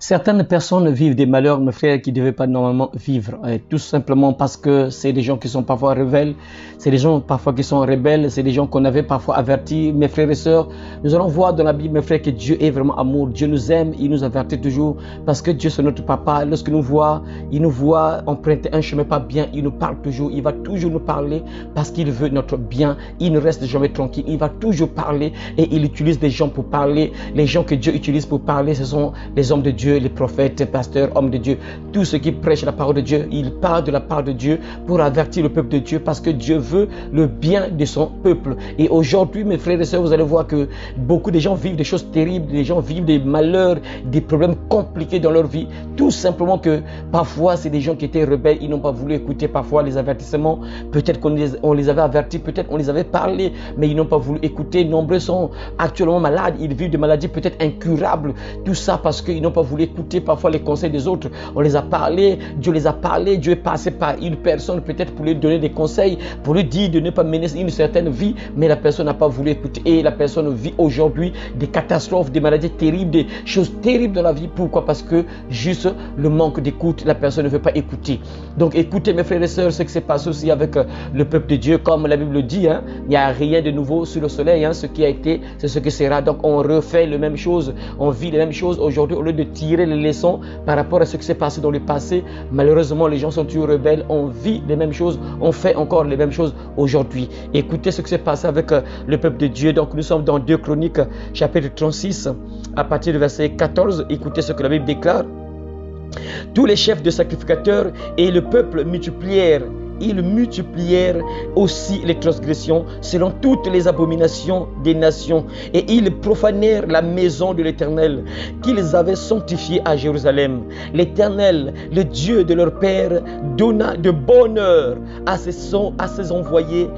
Certaines personnes vivent des malheurs, mes frères, qui ne devaient pas normalement vivre. Tout simplement parce que c'est des gens qui sont parfois rebelles. C'est des gens parfois qui sont rebelles. C'est des gens qu'on avait parfois avertis. Mes frères et sœurs, nous allons voir dans la Bible, mes frères, que Dieu est vraiment amour. Dieu nous aime, il nous avertit toujours. Parce que Dieu, c'est notre papa. Lorsqu'il nous voit, il nous voit emprunter un chemin pas bien. Il nous parle toujours. Il va toujours nous parler parce qu'il veut notre bien. Il ne reste jamais tranquille. Il va toujours parler et il utilise des gens pour parler. Les gens que Dieu utilise pour parler, ce sont les hommes de Dieu, les prophètes, pasteurs, hommes de Dieu, tous ceux qui prêchent la parole de Dieu. Ils parlent de la part de Dieu pour avertir le peuple de Dieu parce que Dieu veut le bien de son peuple. Et aujourd'hui, mes frères et sœurs, vous allez voir que beaucoup de gens vivent des choses terribles, les gens vivent des malheurs, des problèmes compliqués dans leur vie. Tout simplement que parfois, c'est des gens qui étaient rebelles, ils n'ont pas voulu écouter parfois les avertissements. Peut-être qu'on les avait avertis, peut-être on les avait parlé, mais ils n'ont pas voulu écouter. Nombreux sont actuellement malades, ils vivent de maladies peut-être incurables. Tout ça parce qu'ils n'ont pas voulu écouter parfois les conseils des autres. On les a parlé, Dieu les a parlé, Dieu est passé par une personne peut-être pour lui donner des conseils, pour lui dire de ne pas mener une certaine vie, mais la personne n'a pas voulu écouter et la personne vit aujourd'hui des catastrophes, des maladies terribles, des choses terribles dans la vie. Pourquoi? Parce que juste le manque d'écoute, la personne ne veut pas écouter. Donc écoutez mes frères et sœurs, ce qui s'est passé aussi avec le peuple de Dieu, comme la Bible le dit, il n'y a rien de nouveau sous le soleil, ce qui a été, c'est ce que sera. Donc on refait les mêmes choses, on vit les mêmes choses aujourd'hui au lieu de tirer les leçons par rapport à ce qui s'est passé dans le passé. Malheureusement, les gens sont toujours rebelles, on vit les mêmes choses, on fait encore les mêmes choses aujourd'hui. Écoutez ce qui s'est passé avec le peuple de Dieu. Donc nous sommes dans 2 Chroniques chapitre 36 à partir du verset 14. Écoutez ce que la Bible déclare. Tous les chefs de sacrificateurs et le peuple multiplièrent. Ils multiplièrent aussi les transgressions selon toutes les abominations des nations. Et ils profanèrent la maison de l'Éternel qu'ils avaient sanctifiée à Jérusalem. L'Éternel, le Dieu de leur père, donna de bonheur à ses envoyés,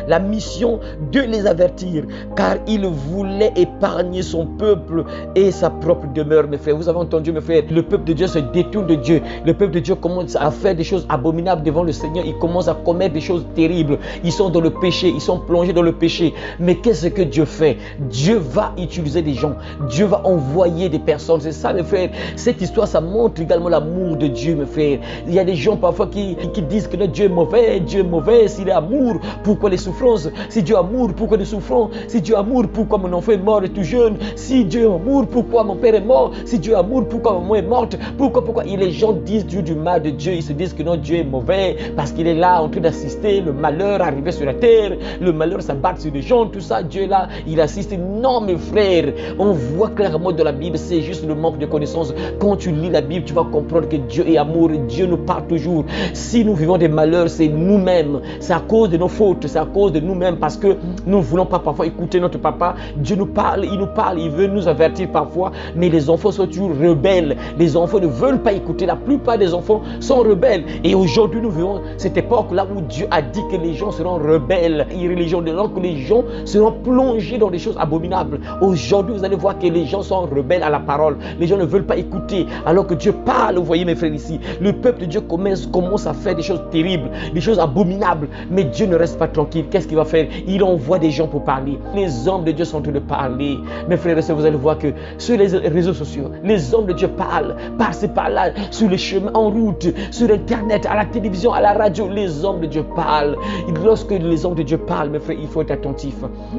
la mission de les avertir, car il voulait épargner son peuple et sa propre demeure. Mes frères, vous avez entendu, mes frères, le peuple de Dieu se détourne de Dieu. Le peuple de Dieu commence à faire des choses abominables devant le Seigneur. Ils commencent à commettre des choses terribles. Ils sont dans le péché, ils sont plongés dans le péché. Mais qu'est-ce que Dieu fait? Dieu va utiliser des gens. Dieu va envoyer des personnes. C'est ça, mes frères. Cette histoire, ça montre également l'amour de Dieu, mes frères. Il y a des gens parfois qui disent que Dieu est mauvais. Dieu est mauvais. S'il est amour, pourquoi les souffrances? Si Dieu est amour, pourquoi nous souffrons? Si Dieu est amour, pourquoi mon enfant est mort et tout jeune? Si Dieu est amour, pourquoi mon père est mort? Si Dieu est amour, pourquoi maman est morte? Pourquoi? Et les gens disent du mal de Dieu. Ils se disent que non, Dieu est mauvais parce qu'il est là en train d'assister le malheur arriver sur la terre, le malheur s'abattre sur les gens, tout ça. Dieu est là, il assiste. Non, mes frères, on voit clairement dans la Bible, c'est juste le manque de connaissance. Quand tu lis la Bible, tu vas comprendre que Dieu est amour et Dieu nous parle toujours. Si nous vivons des malheurs, c'est nous-mêmes, c'est à cause de nos fautes, c'est à cause de nous-mêmes parce que nous ne voulons pas parfois écouter notre papa. Dieu nous parle, il veut nous avertir parfois, mais les enfants sont toujours rebelles. Les enfants ne veulent pas écouter. La plupart des enfants sont rebelles. Et aujourd'hui, nous vivons cette époque-là où Dieu a dit que les gens seront rebelles, irréligieux, que les gens seront plongés dans des choses abominables. Aujourd'hui, vous allez voir que les gens sont rebelles à la parole. Les gens ne veulent pas écouter, alors que Dieu parle. Vous voyez, mes frères, ici, le peuple de Dieu commence à faire des choses terribles, des choses abominables. Mais Dieu ne reste pas tranquille. Qu'est-ce qu'il va faire? Il envoie des gens pour parler. Les hommes de Dieu sont en train de parler. Mes frères et sœurs, vous allez voir que sur les réseaux sociaux, les hommes de Dieu parlent, par-ci, par-là, sur les chemins, en route, sur Internet, à la télévision, à la radio, les hommes de Dieu parlent. Et lorsque les hommes de Dieu parlent, mes frères, il faut être attentif.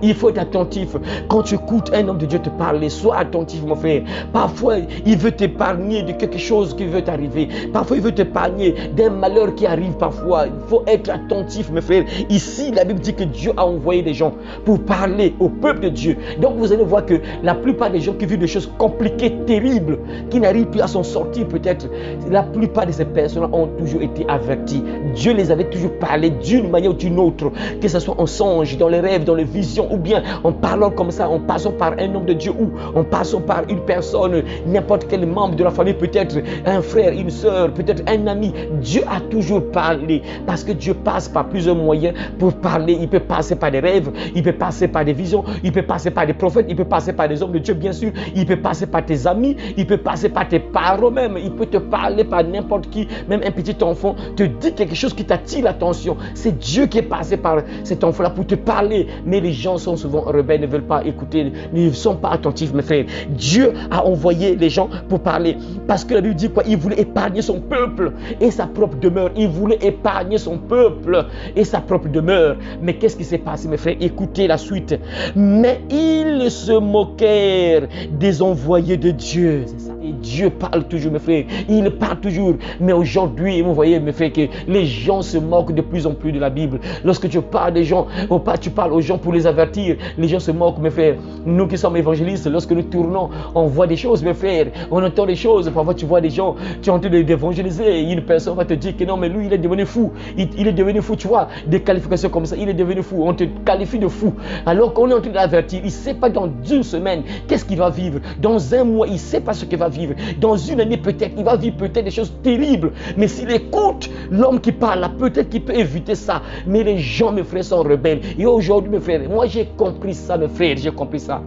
Il faut être attentif. Quand tu écoutes un homme de Dieu te parler, sois attentif, mon frère. Parfois, il veut t'épargner de quelque chose qui veut t'arriver. Parfois, il veut t'épargner d'un malheur qui arrive parfois. Il faut être attentif, mes frères. Ici, la Bible dit que Dieu a envoyé des gens pour parler au peuple de Dieu. Donc, vous allez voir que la plupart des gens qui vivent des choses compliquées, terribles, qui n'arrivent plus à s'en sortir peut-être, la plupart de ces personnes ont toujours été avertis. Dieu les avait toujours parlé d'une manière ou d'une autre, que ce soit en songe, dans les rêves, dans les visions, ou bien en parlant comme ça, en passant par un homme de Dieu, ou en passant par une personne, n'importe quel membre de la famille, peut-être un frère, une soeur, peut-être un ami. Dieu a toujours parlé, parce que Dieu passe par plusieurs moyens pour parler. Il peut passer par des rêves, il peut passer par des visions, il peut passer par des prophètes, il peut passer par des hommes de Dieu, bien sûr, il peut passer par tes amis, il peut passer par tes parents même, il peut te parler par n'importe qui, même un petit enfant enfant te dit quelque chose qui t'attire l'attention. C'est Dieu qui est passé par cet enfant-là pour te parler. Mais les gens sont souvent rebelles, ne veulent pas écouter, ne sont pas attentifs, mes frères. Dieu a envoyé les gens pour parler. Parce que la Bible dit quoi? Il voulait épargner son peuple et sa propre demeure. Il voulait épargner son peuple et sa propre demeure. Mais qu'est-ce qui s'est passé, mes frères? Écoutez la suite. Mais ils se moquèrent des envoyés de Dieu. C'est ça. Et Dieu parle toujours, mes frères. Il parle toujours. Mais aujourd'hui, vous voyez, mes frères, que les gens se moquent de plus en plus de la Bible. Lorsque tu parles des gens, ou pas, tu parles aux gens pour les avertir, les gens se moquent, mes frères. Nous qui sommes évangélistes, lorsque nous tournons, on voit des choses, mes frères. On entend des choses. Parfois, tu vois des gens, tu es en train d'évangéliser. Une personne va te dire que non, mais lui, il est devenu fou. Il est devenu fou, tu vois. Des qualifications comme ça. Il est devenu fou. On te qualifie de fou. Alors qu'on est en train d'avertir. Il ne sait pas dans une semaine qu'est-ce qu'il va vivre. Dans un mois, il ne sait pas ce qu'il va vivre. Dans une année, peut-être, il va vivre peut-être des choses terribles. Mais s'il écoute l'homme qui parle là, peut-être qu'il peut éviter ça. Mais les gens, mes frères, sont rebelles. Et aujourd'hui, mes frères, moi j'ai compris ça, mes frères. J'ai compris ça.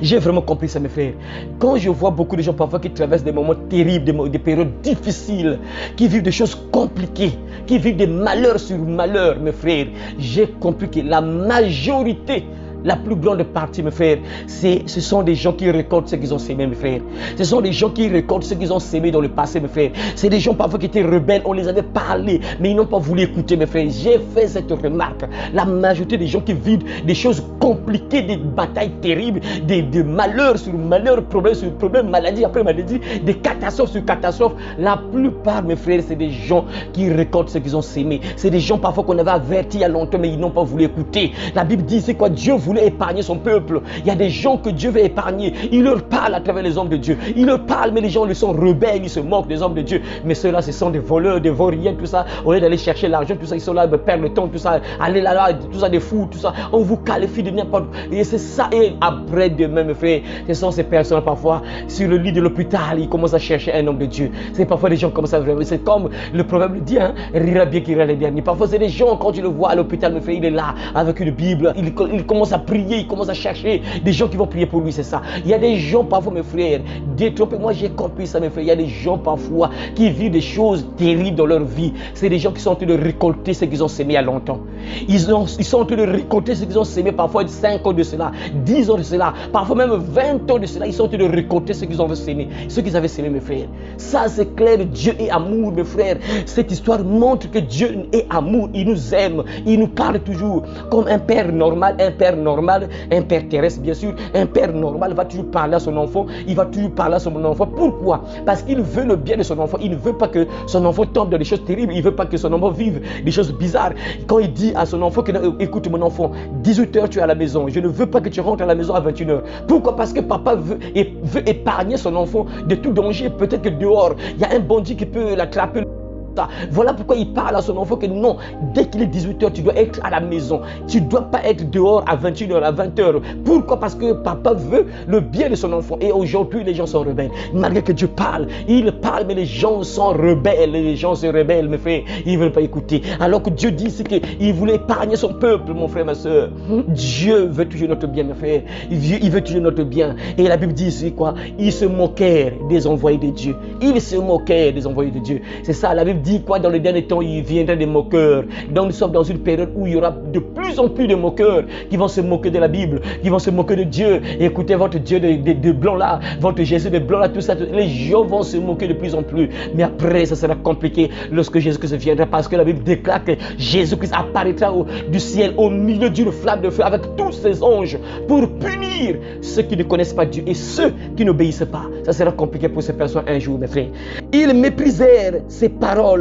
J'ai vraiment compris ça, mes frères. Quand je vois beaucoup de gens parfois qui traversent des moments terribles, des périodes difficiles, qui vivent des choses compliquées, qui vivent des malheurs sur malheurs, mes frères, j'ai compris que la majorité, la plus grande partie, mes frères, ce sont des gens qui récoltent ce qu'ils ont sémé, mes frères. Ce sont des gens qui récoltent ce qu'ils ont sémé dans le passé, mes frères. C'est des gens parfois qui étaient rebelles, on les avait parlé, mais ils n'ont pas voulu écouter, mes frères. J'ai fait cette remarque. La majorité des gens qui vivent des choses compliquées, des batailles terribles, des malheurs sur malheurs, problèmes sur problèmes, maladie après maladie, des catastrophes sur catastrophes, la plupart, mes frères, c'est des gens qui récoltent ce qu'ils ont sémé. C'est des gens parfois qu'on avait avertis il y a longtemps, mais ils n'ont pas voulu écouter. La Bible dit, c'est quoi? Dieu voulait épargner son peuple. Il y a des gens que Dieu veut épargner. Il leur parle à travers les hommes de Dieu. Il leur parle, mais les gens, ils sont rebelles, ils se moquent des hommes de Dieu. Mais ceux-là, ce sont des voleurs, des vauriens, tout ça. Au lieu d'aller chercher l'argent, tout ça, ils sont là, perdre le temps, tout ça, aller là, tout ça, des fous, tout ça. On vous qualifie de n'importe quoi. Et c'est ça. Et après demain, mes frères, ce sont ces personnes, parfois, sur le lit de l'hôpital, ils commencent à chercher un homme de Dieu. C'est parfois des gens comme ça, vraiment. C'est comme le proverbe dit, hein, rira bien qu'il rira les derniers. Parfois, c'est des gens, quand tu le vois à l'hôpital, mes frères, il est là, avec une Bible, il commence à prier, il commence à chercher des gens qui vont prier pour lui, c'est ça. Il y a des gens parfois, mes frères, détrompés. Moi, j'ai compris ça, mes frères. Il y a des gens parfois qui vivent des choses terribles dans leur vie. C'est des gens qui sont en train de récolter ce qu'ils ont sémé il y a longtemps. Ils sont en train de récolter ce qu'ils ont sémé parfois 5 ans de cela, 10 ans de cela, parfois même 20 ans de cela. Ils sont en train de récolter ce qu'ils ont sémé, ce qu'ils avaient sémé, mes frères. Ça, c'est clair. Dieu est amour, mes frères. Cette histoire montre que Dieu est amour. Il nous aime. Il nous parle toujours comme un père normal, un père terrestre, bien sûr. Un père normal va toujours parler à son enfant. Il va toujours parler à son enfant. Pourquoi? Parce qu'il veut le bien de son enfant. Il ne veut pas que son enfant tombe dans des choses terribles. Il ne veut pas que son enfant vive des choses bizarres. Quand il dit à son enfant que, écoute mon enfant, 18h tu es à la maison. Je ne veux pas que tu rentres à la maison à 21h. Pourquoi? Parce que papa veut épargner son enfant de tout danger. Peut-être que dehors, il y a un bandit qui peut l'attraper. Voilà pourquoi il parle à son enfant que non, dès qu'il est 18h, tu dois être à la maison. Tu ne dois pas être dehors à 21h, à 20h. Pourquoi? Parce que papa veut le bien de son enfant. Et aujourd'hui, les gens sont rebelles. Malgré que Dieu parle, il parle, mais les gens sont rebelles. Les gens se rebellent, mes frères. Ils ne veulent pas écouter. Alors que Dieu dit qu'il voulait épargner son peuple, mon frère, ma soeur. Dieu veut toujours notre bien, mes frères. Il veut toujours notre bien. Et la Bible dit ici quoi? Ils se moquèrent des envoyés de Dieu. Ils se moquèrent des envoyés de Dieu. C'est ça, la Bible dit quoi? Dans les derniers temps, il viendra des moqueurs. Donc nous sommes dans une période où il y aura de plus en plus de moqueurs qui vont se moquer de la Bible, qui vont se moquer de Dieu. Et écoutez, votre Dieu de blanc là, votre Jésus de blanc là, tout ça, les gens vont se moquer de plus en plus. Mais après, ça sera compliqué lorsque Jésus-Christ viendra, parce que la Bible déclare que Jésus-Christ apparaîtra du ciel au milieu d'une flamme de feu avec tous ses anges pour punir ceux qui ne connaissent pas Dieu et ceux qui n'obéissent pas. Ça sera compliqué pour ces personnes un jour, mes frères. Ils méprisèrent ses paroles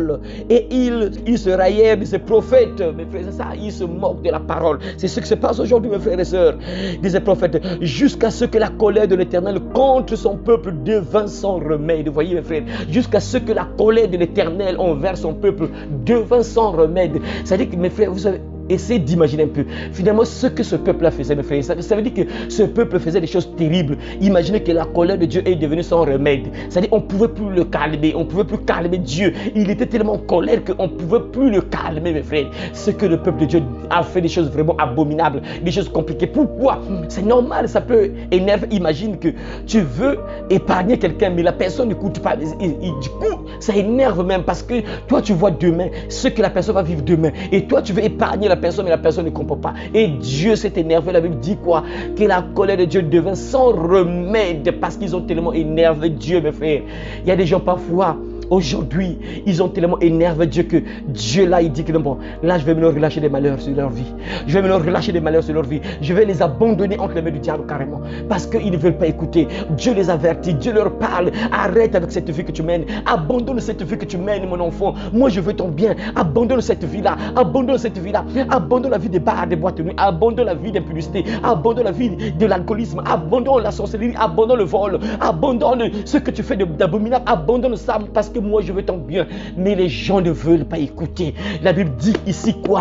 et ils se raillèrent de ses prophètes, mes frères, c'est ça, ils se moquent de la parole. C'est ce qui se passe aujourd'hui, mes frères et sœurs, de ces prophètes, jusqu'à ce que la colère de l'Éternel contre son peuple devint sans remède. Vous voyez, mes frères, jusqu'à ce que la colère de l'Éternel envers son peuple devint sans remède. C'est-à-dire que, mes frères, vous savez, essayez d'imaginer un peu. Finalement, ce que ce peuple-là faisait, mes frères, ça veut dire que ce peuple faisait des choses terribles. Imaginez que la colère de Dieu est devenue sans remède. C'est-à-dire qu'on ne pouvait plus le calmer. On ne pouvait plus calmer Dieu. Il était tellement en colère qu'on ne pouvait plus le calmer, mes frères. Ce que le peuple de Dieu a fait, des choses vraiment abominables, des choses compliquées. Pourquoi? C'est normal, ça peut énerver. Imagine que tu veux épargner quelqu'un, mais la personne n'écoute pas. Du coup, Ça énerve même parce que toi, tu vois demain ce que la personne va vivre demain. Et toi, tu veux épargner la personne, mais la personne ne comprend pas. Et Dieu s'est énervé. La Bible dit quoi? Que la colère de Dieu devint sans remède parce qu'ils ont tellement énervé Dieu, mes frères. Il y a des gens parfois, aujourd'hui, ils ont tellement énervé Dieu que Dieu là, il dit que bon, là, je vais me relâcher des malheurs sur leur vie. Je vais me relâcher des malheurs sur leur vie. Je vais les abandonner entre les mains du diable carrément. Parce qu'ils ne veulent pas écouter. Dieu les avertit, Dieu leur parle. Arrête avec cette vie que tu mènes. Abandonne cette vie que tu mènes, mon enfant. Moi, je veux ton bien. Abandonne cette vie-là. Abandonne cette vie-là. Abandonne la vie des bars, des boîtes de nuit. Abandonne la vie d'impudicité. Abandonne la vie de l'alcoolisme. Abandonne la sorcellerie. Abandonne le vol. Abandonne ce que tu fais d'abominable. Abandonne ça parce que moi je veux ton bien, mais les gens ne veulent pas écouter. La Bible dit ici quoi?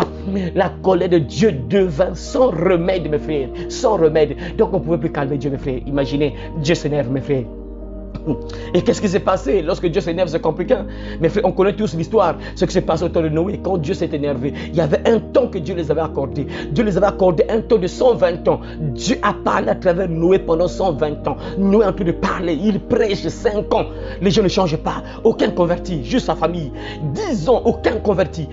La colère de Dieu devint sans remède, mes frères, sans remède. Donc on ne pouvait plus calmer Dieu, mes frères. Imaginez, Dieu s'énerve, mes frères. Et qu'est-ce qui s'est passé lorsque Dieu s'énerve? C'est compliqué. Mais frère, on connaît tous l'histoire. Ce qui s'est passé au temps de Noé. Quand Dieu s'est énervé, il y avait un temps que Dieu les avait accordé. Dieu les avait accordé un temps de 120 ans. Dieu a parlé à travers Noé pendant 120 ans. Noé est en train de parler. Il prêche 5 ans. Les gens ne changent pas. Aucun converti. Juste sa famille. 10 ans, aucun converti.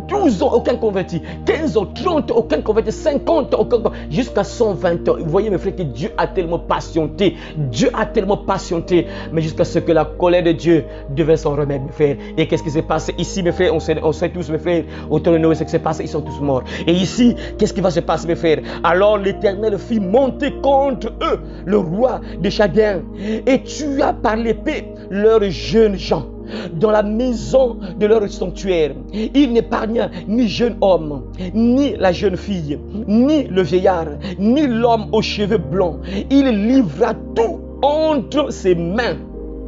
12 ans, aucun converti. 15 ans, 30 ans, aucun converti. 50 ans, aucun converti. Jusqu'à 120 ans. Vous voyez mes frères que Dieu a tellement patienté. Dieu a tellement patienté. Mais jusqu'à ce que la colère de Dieu devait sans remède, mes frères. Et qu'est-ce qui s'est passé ici, mes frères? On sait tous, mes frères, au temps de Noé, ce qui s'est passé, ils sont tous morts. Et ici, qu'est-ce qui va se passer, mes frères? Alors l'Éternel fit monter contre eux le roi des Chaldéens et tua par l'épée leurs jeunes gens dans la maison de leur sanctuaire. Il n'épargna ni jeune homme, ni la jeune fille, ni le vieillard, ni l'homme aux cheveux blancs. Il livra tout entre ses mains.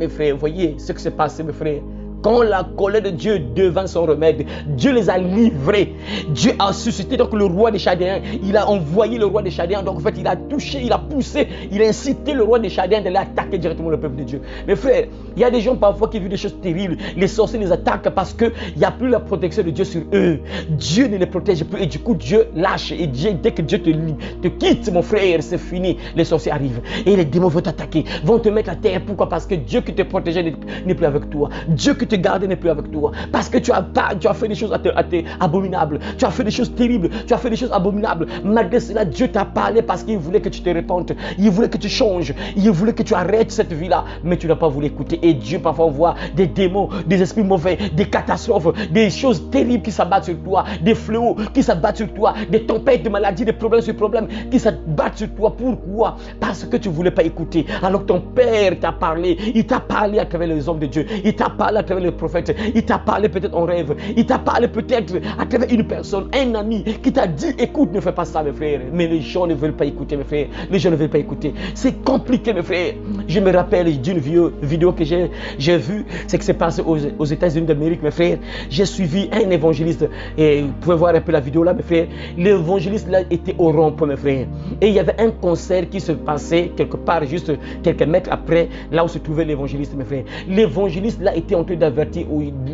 Mes frères, voyez ce qui s'est passé, mes frères. Quand la colère de Dieu devint son remède, Dieu les a livrés. Dieu a suscité donc le roi des Chaldéens. Il a envoyé le roi des Chaldéens. Donc en fait, il a touché, il a poussé, il a incité le roi des Chaldéens d'aller attaquer directement le peuple de Dieu. Mes frères, il y a des gens parfois qui vivent des choses terribles. Les sorciers les attaquent parce qu'il n'y a plus la protection de Dieu sur eux. Dieu ne les protège plus et du coup Dieu lâche. Et Dieu, dès que Dieu te quitte, mon frère, c'est fini. Les sorciers arrivent et les démons vont t'attaquer, vont te mettre à terre. Pourquoi? Parce que Dieu qui te protégeait n'est plus avec toi. Dieu qui te gardait n'est plus avec toi. Parce que tu as fait des choses abominables. Tu as fait des choses terribles. Tu as fait des choses abominables. Malgré cela, Dieu t'a parlé parce qu'il voulait que tu te répandes. Il voulait que tu changes. Il voulait que tu arrêtes cette vie-là. Mais tu n'as pas voulu écouter. Et Dieu parfois envoie des démons, des esprits mauvais, des catastrophes, des choses terribles qui s'abattent sur toi, des fléaux qui s'abattent sur toi, des tempêtes de maladies, des problèmes sur problèmes qui s'abattent sur toi. Pourquoi? Parce que tu ne voulais pas écouter. Alors que ton Père t'a parlé. Il t'a parlé à travers les hommes de Dieu. Il t'a parlé à travers les prophètes. Il t'a parlé peut-être en rêve. Il t'a parlé peut-être à travers une personne, un ami qui t'a dit écoute, ne fais pas ça, mes frères. Mais les gens ne veulent pas écouter, mes frères. Les gens ne veulent pas écouter. C'est compliqué, mes frères. Je me rappelle d'une vidéo que j'ai vue. C'est que c'est passé aux États-Unis d'Amérique, mes frères. J'ai suivi un évangéliste. Et vous pouvez voir un peu la vidéo là, mes frères. L'évangéliste là était au rond-point, mes frères. Et il y avait un concert qui se passait quelque part, juste quelques mètres après, là où se trouvait l'évangéliste, mes frères. L'évangéliste là était en train d'avertir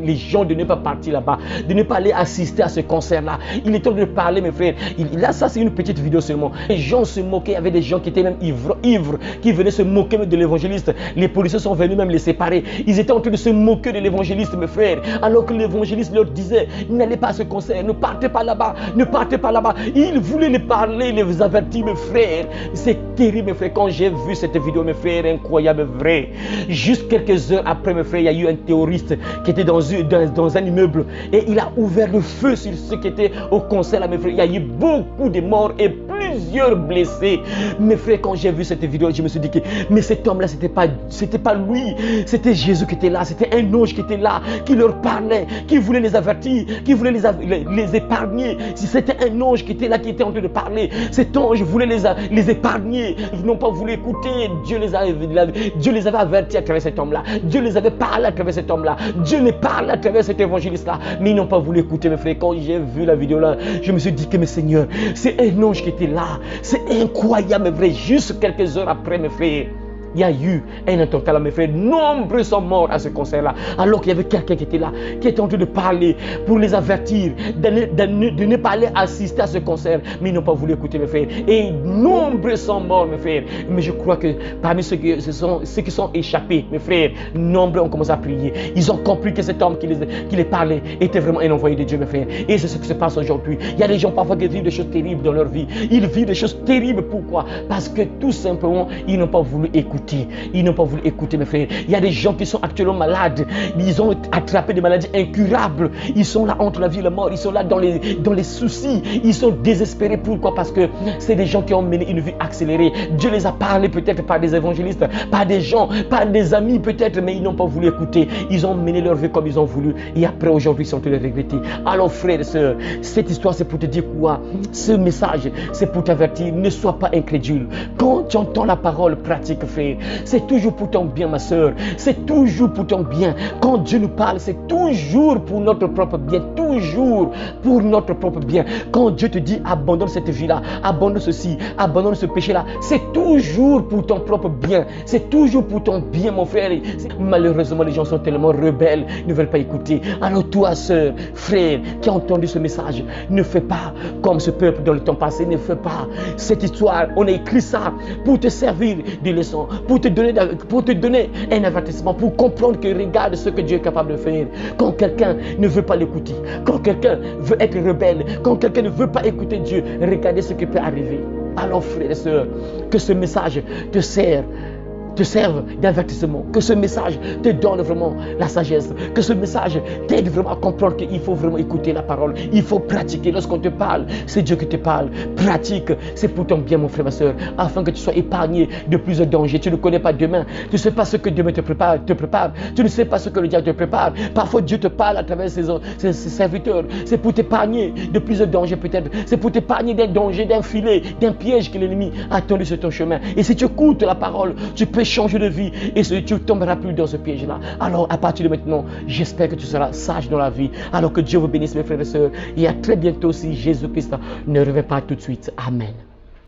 les gens de ne pas partir là-bas, de ne pas aller assister à ce concert-là. Il est en train de parler, mes frères. Là, ça, c'est une petite vidéo seulement. Les gens se moquaient. Il y avait des gens qui étaient même ivres, qui venaient se moquer de l'évangéliste. Les policiers sont venus même les séparer. Ils étaient en train de se moquer de l'évangéliste, mes frères. Alors que l'évangéliste leur disait, n'allez pas à ce concert, ne partez pas là-bas, ne partez pas là-bas. Il voulait les parler, les avertir, mes frères. C'est terrible, mes frères. Quand j'ai vu cette vidéo, mes frères, incroyable, vrai. Juste quelques heures après, mes frères, il y a eu un terroriste qui était dans un immeuble et il a ouvert le feu sur ceux qui étaient au concert là, mes frères. Il y a eu beaucoup de morts et plusieurs blessés. Mes frères, quand j'ai vu cette vidéo, je me suis dit que mais cet homme là, c'était pas lui, c'était Jésus qui était là, c'était un ange qui était là, qui leur parlait, qui voulait les avertir, qui voulait les épargner. Si c'était un ange qui était là, qui était en train de parler, cet ange voulait les épargner. Ils n'ont pas voulu écouter. Dieu les avait avertis à travers cet homme là. Dieu les avait parlé à travers cet homme là. Dieu les parle à travers cet évangéliste-là, mais ils n'ont pas voulu écouter, mes frères. Quand j'ai vu la vidéo-là, je me suis dit que, mes seigneurs, c'est un ange qui était là. C'est incroyable, mes frères. Juste quelques heures après, mes frères, il y a eu un attentat là, mes frères. Nombreux sont morts à ce concert-là. Alors qu'il y avait quelqu'un qui était là, qui était en train de parler pour les avertir de ne pas aller assister à ce concert. Mais ils n'ont pas voulu écouter, mes frères. Et nombreux sont morts, mes frères. Mais je crois que parmi ceux qui sont échappés, mes frères, nombreux ont commencé à prier. Ils ont compris que cet homme qui les parlait était vraiment un envoyé de Dieu, mes frères. Et c'est ce qui se passe aujourd'hui. Il y a des gens parfois qui vivent des choses terribles dans leur vie. Ils vivent des choses terribles. Pourquoi? Parce que tout simplement, ils n'ont pas voulu écouter. Ils n'ont pas voulu écouter, mes frères. Il y a des gens qui sont actuellement malades. Ils ont attrapé des maladies incurables. Ils sont là entre la vie et la mort. Ils sont là dans les soucis. Ils sont désespérés. Pourquoi? Parce que c'est des gens qui ont mené une vie accélérée. Dieu les a parlé peut-être par des évangélistes, par des gens, par des amis peut-être, mais ils n'ont pas voulu écouter. Ils ont mené leur vie comme ils ont voulu. Et après, aujourd'hui, ils sont en train de regretter. Alors, frères et sœurs, cette histoire, c'est pour te dire quoi? Ce message, c'est pour t'avertir. Ne sois pas incrédule. Quand tu entends la parole, pratique, frère. C'est toujours pour ton bien, ma soeur. C'est toujours pour ton bien. Quand Dieu nous parle, c'est toujours pour notre propre bien. Toujours pour notre propre bien. Quand Dieu te dit abandonne cette vie-là, abandonne ceci, abandonne ce péché-là, c'est toujours pour ton propre bien. C'est toujours pour ton bien, mon frère. Malheureusement, les gens sont tellement rebelles, ne veulent pas écouter. Alors toi, sœur, frère, qui a entendu ce message, ne fais pas comme ce peuple dans le temps passé. Ne fais pas cette histoire. On a écrit ça pour te servir de leçon, pour te donner un avertissement, pour comprendre que regarde ce que Dieu est capable de faire. Quand quelqu'un ne veut pas l'écouter, quand quelqu'un veut être rebelle, quand quelqu'un ne veut pas écouter Dieu, regardez ce qui peut arriver. Alors, frères et sœurs, que ce message te serve d'avertissement, que ce message te donne vraiment la sagesse, que ce message t'aide vraiment à comprendre qu'il faut vraiment écouter la parole, il faut pratiquer. Lorsqu'on te parle, c'est Dieu qui te parle. Pratique, c'est pour ton bien, mon frère, ma soeur, afin que tu sois épargné de plusieurs dangers. Tu ne connais pas demain, tu ne sais pas ce que demain te prépare, tu ne sais pas ce que le diable te prépare. Parfois Dieu te parle à travers ses serviteurs, c'est pour t'épargner de plusieurs dangers peut-être, c'est pour t'épargner d'un danger, d'un filet, d'un piège que l'ennemi a tendu sur ton chemin. Et si tu écoutes la parole, tu peux changer de vie et tu ne tomberas plus dans ce piège-là. Alors à partir de maintenant, j'espère que tu seras sage dans la vie. Alors que Dieu vous bénisse, mes frères et sœurs, et à très bientôt si Jésus-Christ ne revient pas tout de suite. Amen.